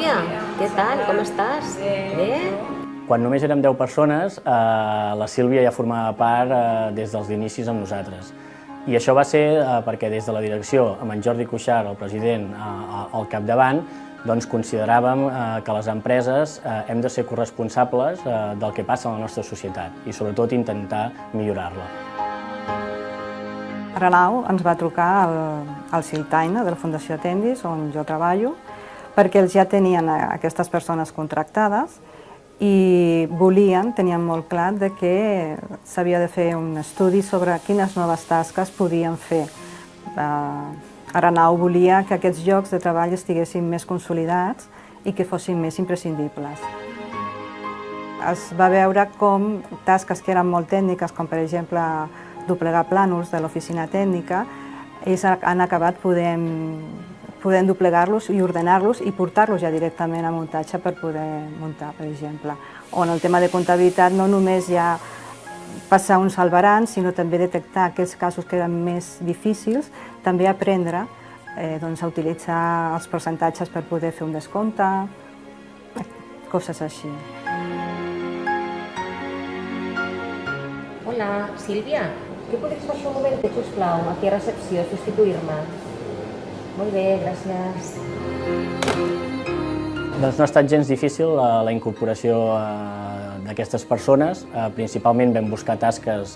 Sílvia, què tal? Com estàs? Bé? Quan només érem 10 persones, la Sílvia ja formava part des dels inicis amb nosaltres. I això va ser perquè des de la direcció, amb en Jordi Cuixart, el president, al capdavant, doncs consideràvem que les empreses hem de ser corresponsables del que passa a la nostra societat i sobretot intentar millorar-la. Arenau ens va trucar al Siltaina de la Fundació Atendis, on jo treballo, perquè ells ja tenien aquestes persones contractades i tenien molt clar que s'havia de fer un estudi sobre quines noves tasques podien fer. Arenau volia que aquests llocs de treball estiguessin més consolidats i que fossin més imprescindibles. Es va veure com tasques que eren molt tècniques, com per exemple doblegar plànols de l'oficina tècnica, ells han acabat podent doblegar-los i ordenar-los i portar-los ja directament a muntatge per poder muntar, per exemple. O en el tema de comptabilitat no només ja passar uns albarans, sinó també detectar aquells casos que eren més difícils, també aprendre a utilitzar els percentatges per poder fer un descompte, coses així. Hola, Sílvia, què podries passar un moment, sisplau, aquí a recepció, substituir-me? Molt bé, gràcies. Doncs no ha estat gens difícil la incorporació d'aquestes persones. Principalment vam buscar tasques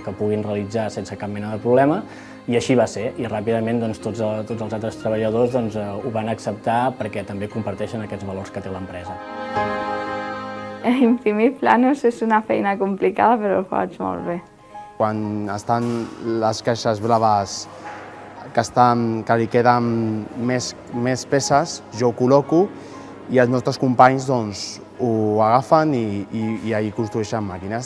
que puguin realitzar sense cap mena de problema i així va ser. I ràpidament tots els altres treballadors ho van acceptar perquè també comparteixen aquests valors que té l'empresa. Imprimir planos és una feina complicada, però ho faig molt bé. Quan estan les caixes blaves que li queden més peces, jo ho col·loco i els nostres companys ho agafen i ahí construeixen màquines.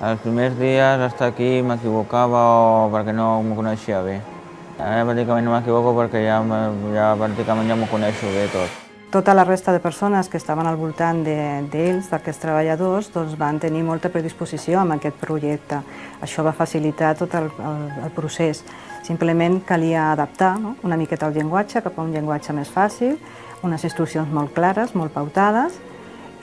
Els primers dies d'estar aquí m'equivocava perquè no m'ho coneixia bé. Ara pràcticament no m'equivoco perquè ja pràcticament ja m'ho coneixo bé tot. Tota la resta de persones que estaven al voltant d'ells, d'aquests treballadors, van tenir molta predisposició amb aquest projecte. Això va facilitar tot el procés. Simplement calia adaptar una miqueta el llenguatge cap a un llenguatge més fàcil, unes instruccions molt clares, molt pautades,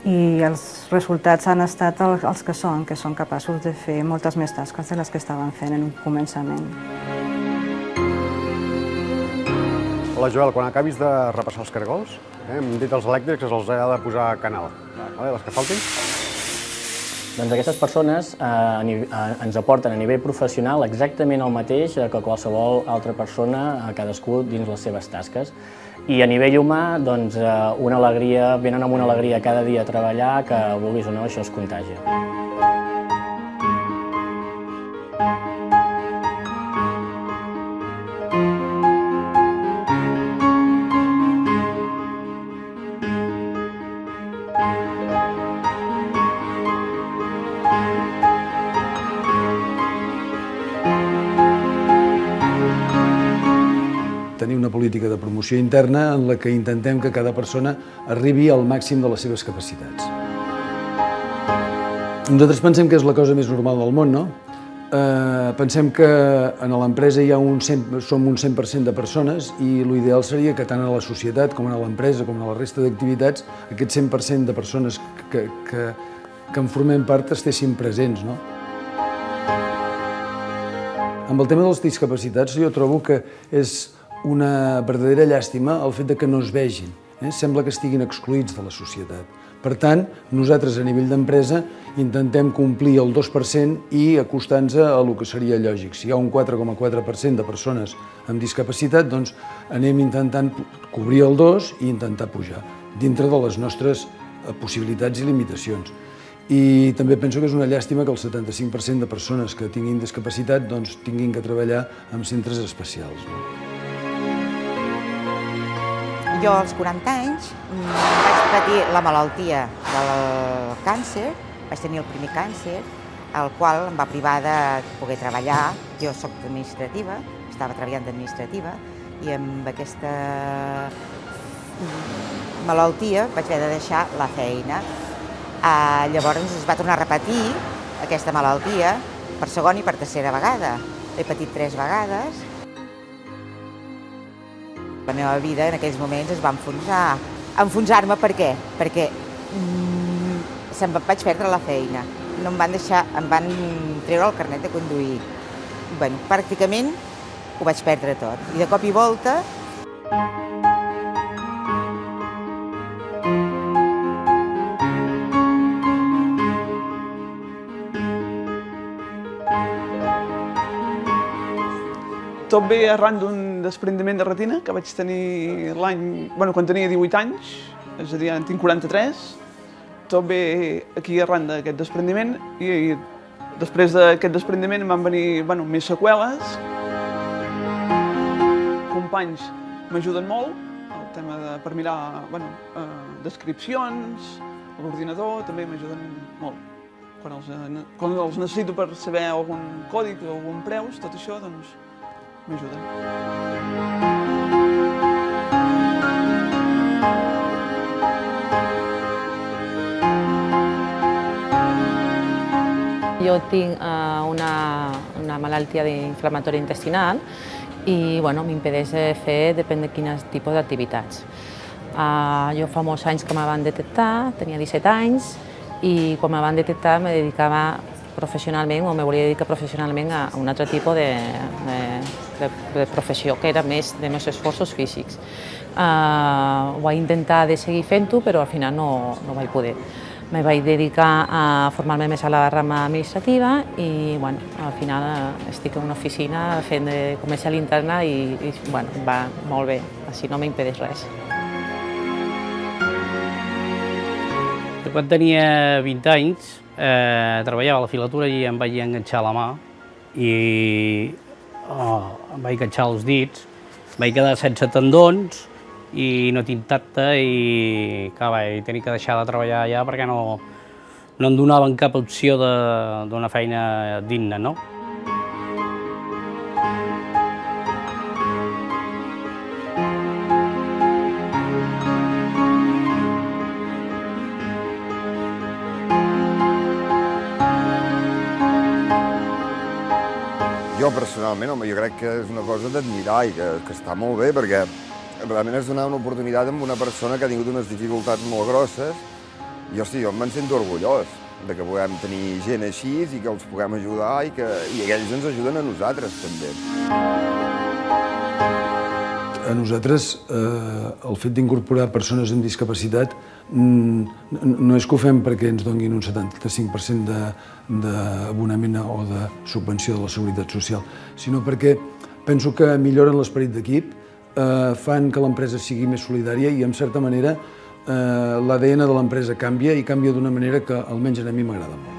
i els resultats han estat els que són capaços de fer moltes més tasques de les que estaven fent en un començament. Hola Joel, quan acabis de repassar els cargols, hem dit als elèctrics que els ha de posar canal. Les que faltin? Doncs aquestes persones ens aporten a nivell professional exactament el mateix que qualsevol altra persona, cadascú dins les seves tasques. I a nivell humà, doncs, venen amb una alegria cada dia a treballar que, vulguis o no, això es contagia. Tenir una política de promoció interna en la que intentem que cada persona arribi al màxim de les seves capacitats. Nosaltres pensem que és la cosa més normal del món, no? Pensem que en l'empresa som un 100% de persones i l'ideal seria que tant a la societat com a l'empresa com a la resta d'activitats aquest 100% de persones que en formem part estessin presents, no? Amb el tema de les discapacitats jo trobo que és una verdadera llàstima el fet que no es vegin. Sembla que estiguin excloïts de la societat. Per tant, nosaltres a nivell d'empresa intentem complir el 2% i acostar-nos a el que seria lògic. Si hi ha un 4,4% de persones amb discapacitat, doncs anem intentant cobrir el 2% i intentar pujar, dintre de les nostres possibilitats i limitacions. I també penso que és una llàstima que el 75% de persones que tinguin discapacitat tinguin que treballar en centres especials. Jo als 40 anys vaig patir la malaltia del càncer, vaig tenir el primer càncer, el qual em va privar de poder treballar. Jo soc administrativa, estava treballant d'administrativa i amb aquesta malaltia vaig haver de deixar la feina. Llavors es va tornar a repetir aquesta malaltia per segona i per tercera vegada. L'he patit 3 vegades. La meva vida en aquells moments es va enfonsar enfonsar-me. Per què? Perquè vaig perdre la feina. No em van deixar, em van treure el carnet de conduir. Bueno, pràcticament ho vaig perdre tot. I de cop i volta tot ve arran d'un desprendiment de retina que vaig tenir quan tenia 18 anys, és a dir, en tinc 43. Tot ve aquí arran d'aquest desprendiment i després d'aquest desprendiment em van venir més seqüeles. Companys m'ajuden molt, el tema per mirar descripcions, l'ordinador també m'ajuden molt. Quan els necessito per saber algun còdig o algun preus, tot això, doncs, m'ajuden. Jo tinc una malaltia inflamatòria intestinal i m'impedeix fer depèn de quins tipus d'activitats. Jo fa molts anys que me van detectar, tenia 17 anys, i quan me van detectar me dedicava professionalment, o me volia dedicar professionalment a un altre tipus de professió, que era més de meus esforços físics. Ho vaig intentar de seguir fent-ho, però al final no vaig poder. Me vaig dedicar a formar-me més a la rama administrativa i al final estic en una oficina fent de comercial interna i va molt bé, així no m'impedeix res. Quan tenia 20 anys treballava a la filatura i em vaig enganxar la mà i em vaig enganxar els dits, vaig quedar sense tendons i no tinc tacte i vaig tenir que deixar de treballar allà perquè no em donaven cap opció d'una feina digna, no? Jo personalment, jo crec que és una cosa d'admirar i que està molt bé perquè realment és donar una oportunitat a una persona que ha tingut unes dificultats molt grosses i, jo me'n sento orgullós de que puguem tenir gent així i que els puguem ajudar i ells ens ajuden a nosaltres, també. A nosaltres, el fet d'incorporar persones amb discapacitat no és que ho fem perquè ens donguin un 75% d'abonament o de subvenció de la Seguretat Social, sinó perquè penso que milloren l'esperit d'equip, fan que l'empresa sigui més solidària i, en certa manera, l'ADN de l'empresa canvia i canvia d'una manera que, almenys a mi, m'agrada molt.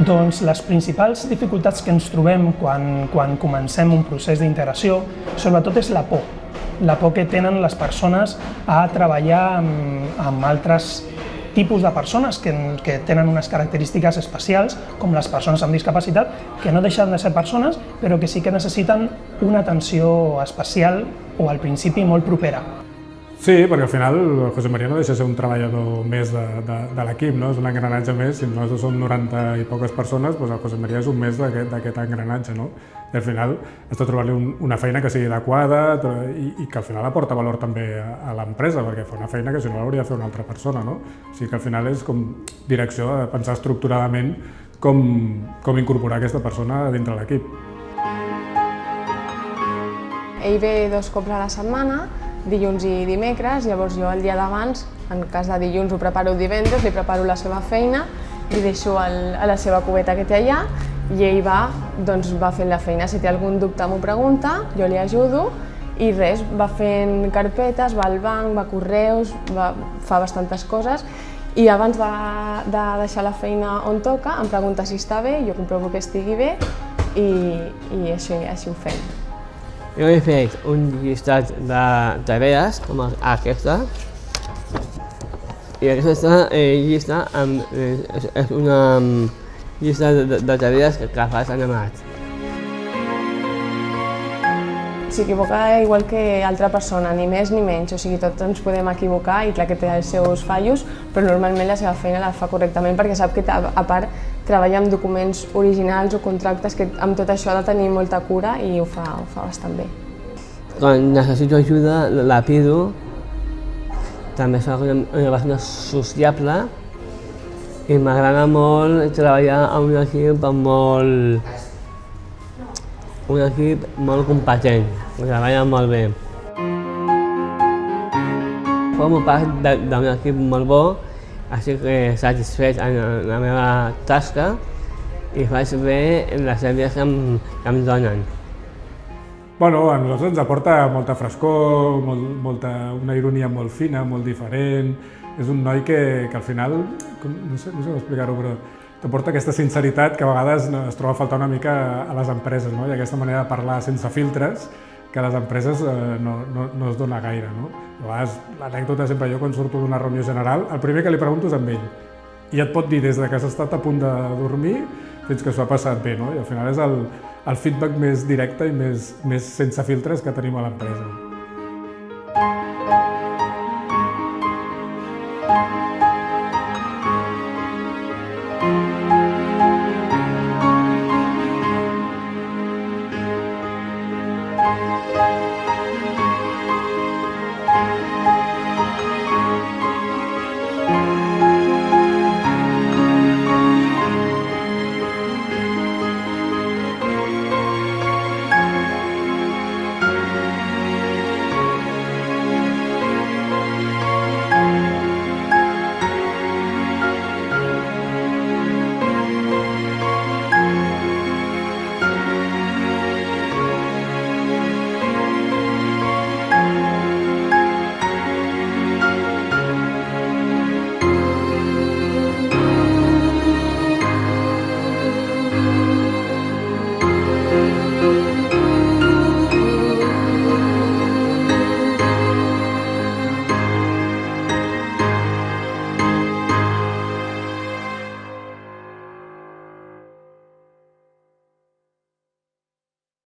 Doncs les principals dificultats que ens trobem quan comencem un procés d'integració, sobretot és la por. La por que tenen les persones a treballar amb altres tipus de persones que tenen unes característiques especials, com les persones amb discapacitat, que no deixen de ser persones, però que sí que necessiten una atenció especial o al principi molt propera. Sí, perquè al final el José María no deixa de ser un treballador més de l'equip, no? És un engranatge més. Si nosaltres som 90 i poques persones, doncs el José María és un més d'aquest engranatge, no? I al final has de trobar-li una feina que sigui adequada i que al final aporta valor també a l'empresa, perquè fa una feina que si no l'hauria de fer una altra persona, no? O sigui que al final és com direcció de pensar estructuradament com incorporar aquesta persona dintre l'equip. Ell ve 2 cops a la setmana, dilluns i dimecres, llavors jo el dia d'abans, en cas de dilluns ho preparo divendres, li preparo la seva feina, li deixo a la seva cubeta que té allà i ell va fent la feina. Si té algun dubte m'ho pregunta, jo li ajudo i res, va fent carpetes, va al banc, va a correus, fa bastantes coses i abans de deixar la feina on toca em pregunta si està bé, jo comprovo que estigui bé i així ho fem. Jo he fet un llistat de tarees, com aquesta, i aquesta llista és una llista de tarees que fas en amat. s'equivoca igual que altra persona, ni més ni menys, o sigui, tots ens podem equivocar i clar que té els seus fallos, però normalment la seva feina la fa correctament perquè sap que a part treballa amb documents originals o contractes que amb tot això ha de tenir molta cura i ho fa bastant bé. Quan necessito ajuda la pido, també soc una persona sociable i m'agrada molt treballar amb un equip molt competent, que treballa molt bé. Formo part d'un equip molt bo, estic satisfet en la meva tasca i faig bé les feines que em donen. Bueno, a nosaltres ens aporta molta frescor, una ironia molt fina, molt diferent. És un noi que al final, no sé com explicar-ho, però t'aporta aquesta sinceritat que a vegades es troba a faltar una mica a les empreses, no? I aquesta manera de parlar sense filtres que a les empreses no es dona gaire, no? A vegades, l'anècdota sempre jo, quan surto d'una reunió general, el primer que li pregunto és amb ell. I et pot dir des que has estat a punt de dormir fins que s'ho ha passat bé, no? I al final és el feedback més directe i més sense filtres que tenim a l'empresa.